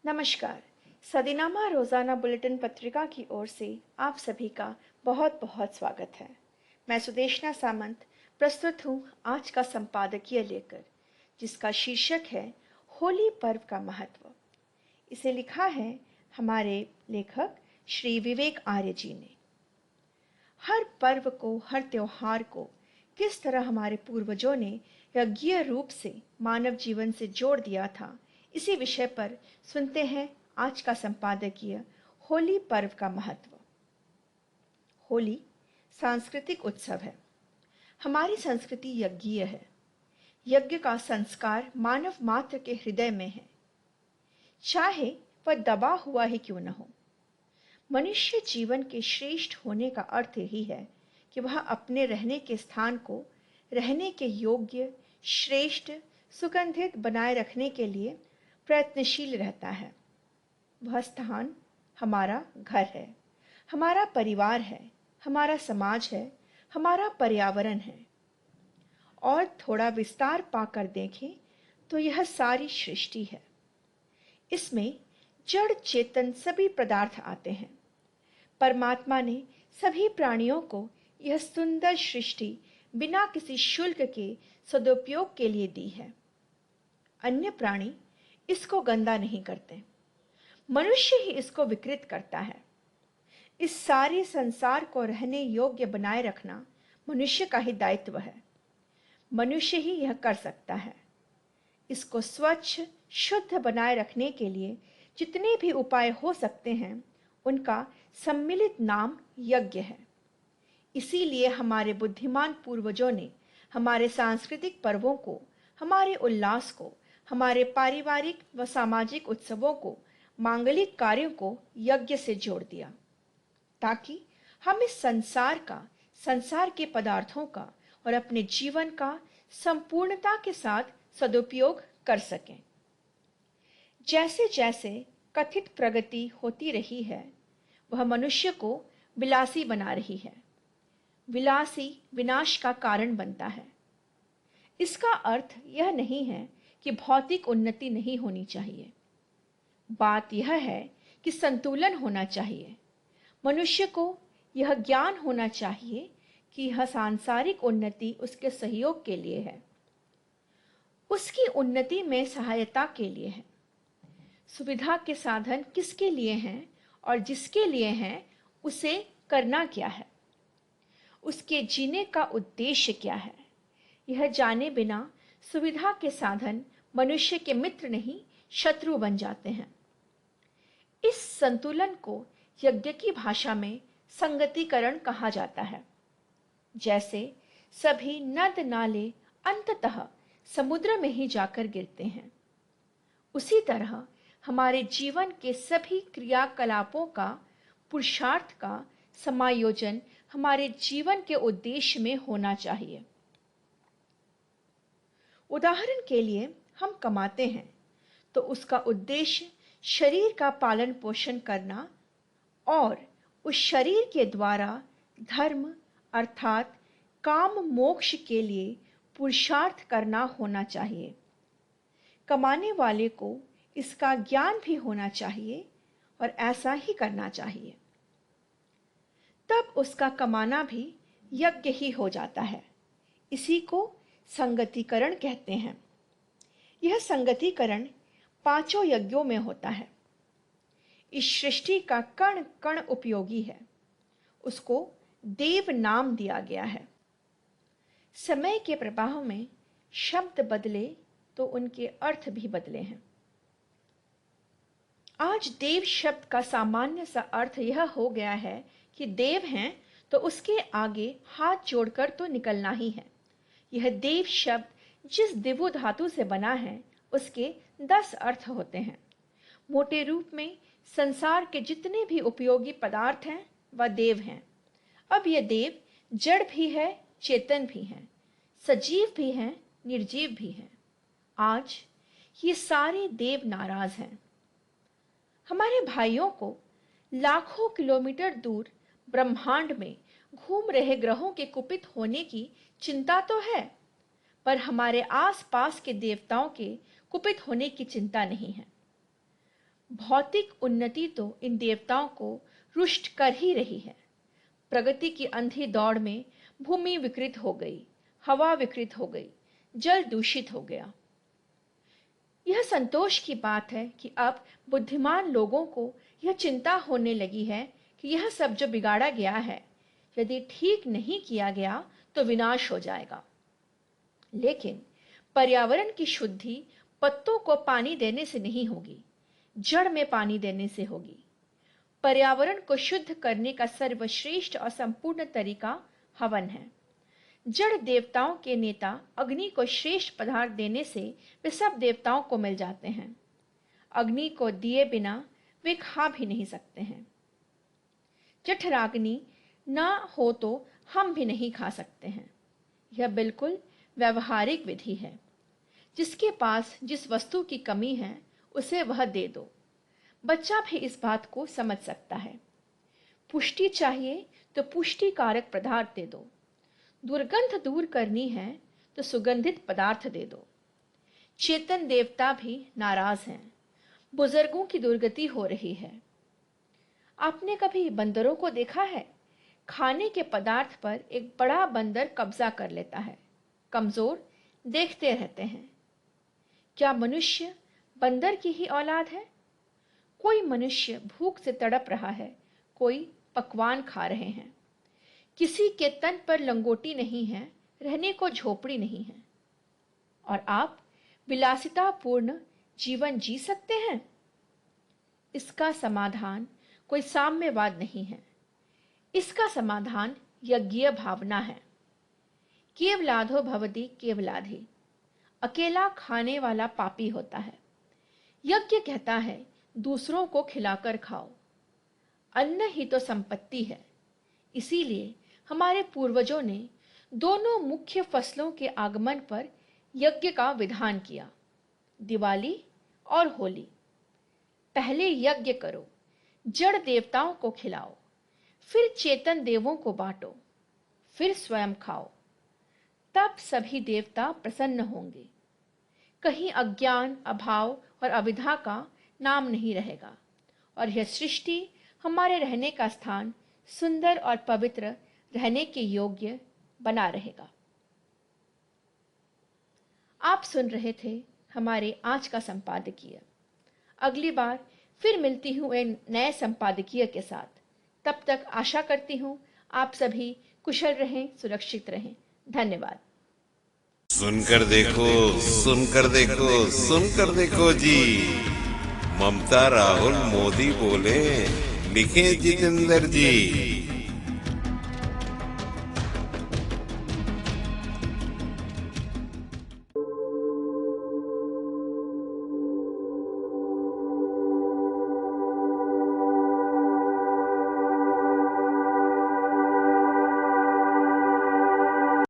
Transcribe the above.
नमस्कार। सदीनामा रोज़ाना बुलेटिन पत्रिका की ओर से आप सभी का बहुत बहुत स्वागत है। मैं सुदेशना सामंत प्रस्तुत हूँ आज का संपादकीय लेकर, जिसका शीर्षक है होली पर्व का महत्व। इसे लिखा है हमारे लेखक श्री विवेक आर्य जी ने। हर पर्व को, हर त्योहार को किस तरह हमारे पूर्वजों ने यज्ञीय रूप से मानव जीवन से जोड़ दिया था, इसी विषय पर सुनते हैं आज का संपादकीय होली पर्व का महत्व। होली सांस्कृतिक उत्सव है। हमारी संस्कृति यज्ञीय है। यज्ञ का संस्कार मानव मात्र के हृदय में है, चाहे वह दबा हुआ ही क्यों न हो। मनुष्य जीवन के श्रेष्ठ होने का अर्थ यही है कि वह अपने रहने के स्थान को रहने के योग्य, श्रेष्ठ, सुगंधित बनाए रखने के लिए प्रयत्नशील रहता है। वह स्थान हमारा घर है, हमारा परिवार है, हमारा समाज है, हमारा पर्यावरण है। और थोड़ा विस्तार पाकर देखें तो यह सारी सृष्टि है। इसमें जड़ चेतन सभी पदार्थ आते हैं। परमात्मा ने सभी प्राणियों को यह सुंदर सृष्टि बिना किसी शुल्क के सदुपयोग के लिए दी है। अन्य प्राणी इसको गंदा नहीं करते, मनुष्य ही इसको विकृत करता है। इस सारे संसार को रहने योग्य बनाए रखना मनुष्य का ही दायित्व है। मनुष्य ही यह कर सकता है। इसको स्वच्छ, शुद्ध बनाए रखने के लिए जितने भी उपाय हो सकते हैं, उनका सम्मिलित नाम यज्ञ है। इसीलिए हमारे बुद्धिमान पूर्वजों ने हमारे सांस्कृतिक पर्वों को, हमारे उल्लास को, हमारे पारिवारिक व सामाजिक उत्सवों को, मांगलिक कार्यों को यज्ञ से जोड़ दिया, ताकि हम इस संसार का, संसार के पदार्थों का और अपने जीवन का संपूर्णता के साथ सदुपयोग कर सकें। जैसे जैसे कथित प्रगति होती रही है, वह मनुष्य को विलासी बना रही है। विलासी विनाश का कारण बनता है। इसका अर्थ यह नहीं है कि भौतिक उन्नति नहीं होनी चाहिए। बात यह है कि संतुलन होना चाहिए। मनुष्य को यह ज्ञान होना चाहिए कि यह सांसारिक उन्नति उसके सहयोग के लिए है, उसकी उन्नति में सहायता के लिए है। सुविधा के साधन किसके लिए हैं और जिसके लिए हैं, उसे करना क्या है, उसके जीने का उद्देश्य क्या है, यह जाने बिना सुविधा के साधन मनुष्य के मित्र नहीं, शत्रु बन जाते हैं। इस संतुलन को यज्ञ की भाषा में संगतिकरण कहा जाता है। जैसे सभी नद नाले अंततः समुद्र में ही जाकर गिरते हैं, उसी तरह हमारे जीवन के सभी क्रियाकलापों का, पुरुषार्थ का समायोजन हमारे जीवन के उद्देश्य में होना चाहिए। उदाहरण के लिए हम कमाते हैं तो उसका उद्देश्य शरीर का पालन पोषण करना और उस शरीर के द्वारा धर्म अर्थात काम मोक्ष के लिए पुरुषार्थ करना होना चाहिए। कमाने वाले को इसका ज्ञान भी होना चाहिए और ऐसा ही करना चाहिए। तब उसका कमाना भी यज्ञ ही हो जाता है। इसी को संगतिकरण कहते हैं। यह संगतिकरण पांचों यज्ञों में होता है। इस सृष्टि का कण कण उपयोगी है, उसको देव नाम दिया गया है। समय के प्रवाह में शब्द बदले तो उनके अर्थ भी बदले हैं। आज देव शब्द का सामान्य सा अर्थ यह हो गया है कि देव हैं तो उसके आगे हाथ जोड़कर तो निकलना ही है। यह देव शब्द जिस दिवु धातु से बना है, उसके 10 अर्थ होते हैं। मोटे रूप में संसार के जितने भी उपयोगी पदार्थ हैं, वह देव हैं। अब यह देव जड़ भी है, चेतन भी है, सजीव भी हैं, निर्जीव भी हैं। आज ये सारे देव नाराज हैं। हमारे भाइयों को लाखों किलोमीटर दूर ब्रह्मांड में घूम रहे ग्रहों के कुपित होने की चिंता तो है, पर हमारे आसपास के देवताओं के कुपित होने की चिंता नहीं है। भौतिक उन्नति तो इन देवताओं को रुष्ट कर ही रही है। प्रगति की अंधी दौड़ में भूमि विकृत हो गई, हवा विकृत हो गई, जल दूषित हो गया। यह संतोष की बात है कि अब बुद्धिमान लोगों को यह चिंता होने लगी है कि यह सब जो बिगाड़ा गया है, यदि ठीक नहीं किया गया तो विनाश हो जाएगा। लेकिन पर्यावरण की शुद्धि पत्तों को पानी देने से नहीं होगी, जड़ में पानी देने से होगी। पर्यावरण को शुद्ध करने का सर्वश्रेष्ठ और संपूर्ण तरीका हवन है। जड़ देवताओं के नेता अग्नि को श्रेष्ठ पदार्थ देने से वे सब देवताओं को मिल जाते हैं। अग्नि को दिए बिना वे खा भी नहीं सकते हैं। जठराग्नि ना हो तो हम भी नहीं खा सकते हैं। यह बिल्कुल व्यवहारिक विधि है। जिसके पास जिस वस्तु की कमी है उसे वह दे दो। बच्चा भी इस बात को समझ सकता है। पुष्टि चाहिए तो पुष्टिकारक पदार्थ दे दो। दुर्गंध दूर करनी है तो सुगंधित पदार्थ दे दो। चेतन देवता भी नाराज हैं। बुजुर्गों की दुर्गति हो रही है। आपने कभी बंदरों को देखा है? खाने के पदार्थ पर एक बड़ा बंदर कब्जा कर लेता है। कमजोर देखते रहते हैं। क्या मनुष्य बंदर की ही औलाद है? कोई मनुष्य भूख से तड़प रहा है, कोई पकवान खा रहे हैं। किसी के तन पर लंगोटी नहीं है, रहने को झोपड़ी नहीं है। और आप विलासितापूर्ण जीवन जी सकते हैं? इसका समाधान कोई साम्यवाद नहीं है। इसका समाधान यज्ञीय भावना है। केवलाधो भवति केवलाधि। अकेला खाने वाला पापी होता है। यज्ञ कहता है दूसरों को खिलाकर खाओ। अन्न ही तो संपत्ति है। इसीलिए हमारे पूर्वजों ने दोनों मुख्य फसलों के आगमन पर यज्ञ का विधान किया, दिवाली और होली। पहले यज्ञ करो, जड़ देवताओं को खिलाओ, फिर चेतन देवों को बांटो, फिर स्वयं खाओ। तब सभी देवता प्रसन्न होंगे। कहीं अज्ञान, अभाव और अविद्या का नाम नहीं रहेगा और यह सृष्टि हमारे रहने का स्थान सुंदर और पवित्र रहने के योग्य बना रहेगा। आप सुन रहे थे हमारे आज का संपादकीय। अगली बार फिर मिलती हूँ एक नए संपादकीय के साथ। तब तक आशा करती हूँ आप सभी कुशल रहें, सुरक्षित रहें। धन्यवाद। सुनकर देखो, सुनकर देखो, सुनकर देखो जी। ममता राहुल मोदी बोले, लिखे जितेंद्र जी।